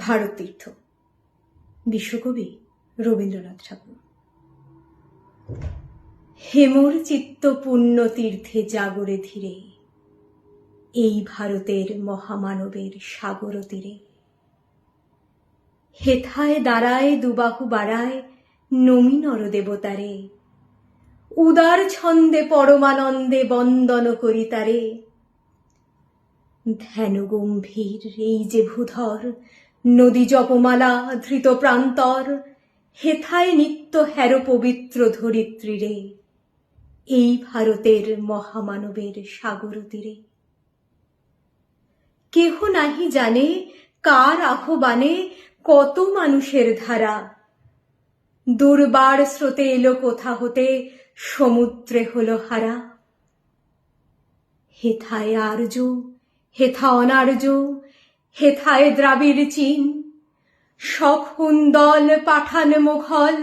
ভারততীর্থ, বিশ্বকবি রবীন্দ্রনাথ ঠাকুর। হেমর চিত্ত পুণ্য তীর্থে জাগরে ধীরে, এই ভারতের মহামানবের সাগর তীরে। হেথায় দাঁড়ায় দুবাহু বাড়ায় নমি নরদেবতারে, উদার ছন্দে পরমানন্দে বন্দন করি তারে। ধ্যান গম্ভীর এই যে ভূধর, নদী জপমালা ধৃত প্রান্তর, হেথায় নিত্য হের পবিত্র ধরিত্রীরে, এই ভারতের মহামানবের সাগর তীরে। কেহ নাহি জানে কার আহ্বানে কত মানুষের ধারা, দুর্বার স্রোতে এলো কোথা হতে সমুদ্রে হলো হারা। হেথায় আর্য, হেথা অনার্য, হেথায় দ্রাবিড় চীন, সখন দল পাঠান মোঘল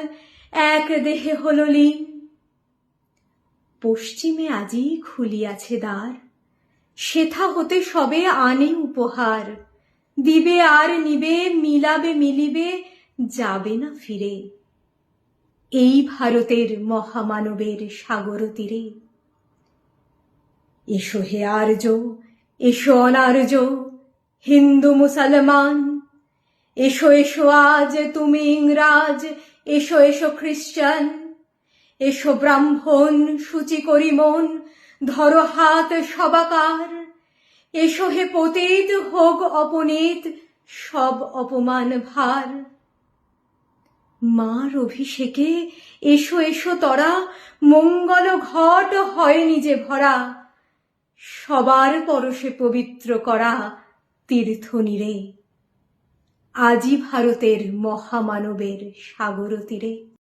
এক দেহে হল লীন। পশ্চিমে আজি খুলিয়াছে দ্বার, সেথা হতে সবে আনে উপহার, দিবে আর নিবে মিলাবে মিলিবে যাবে না ফিরে, এই ভারতের মহামানবের সাগর তীরে। এসো হে আর্য, এসো অনার্য, হিন্দু মুসলমান, এসো এসো আজ তুমি ইংরাজ, এসো এসো খ্রিস্টান, এসো ব্রাহ্মণ সূচি করি মন, ধরো হাত সবাকার। এসো হে পতিত হোক অপনীত সব অপমান ভার। মার অভিষেকে এসো এসো তরা, মঙ্গল ঘট হয় নিজে ভরা, সবার পরশে পবিত্র করা তীর্থ নীরে, আজি ভারতের মহামানবের সাগর তীরে।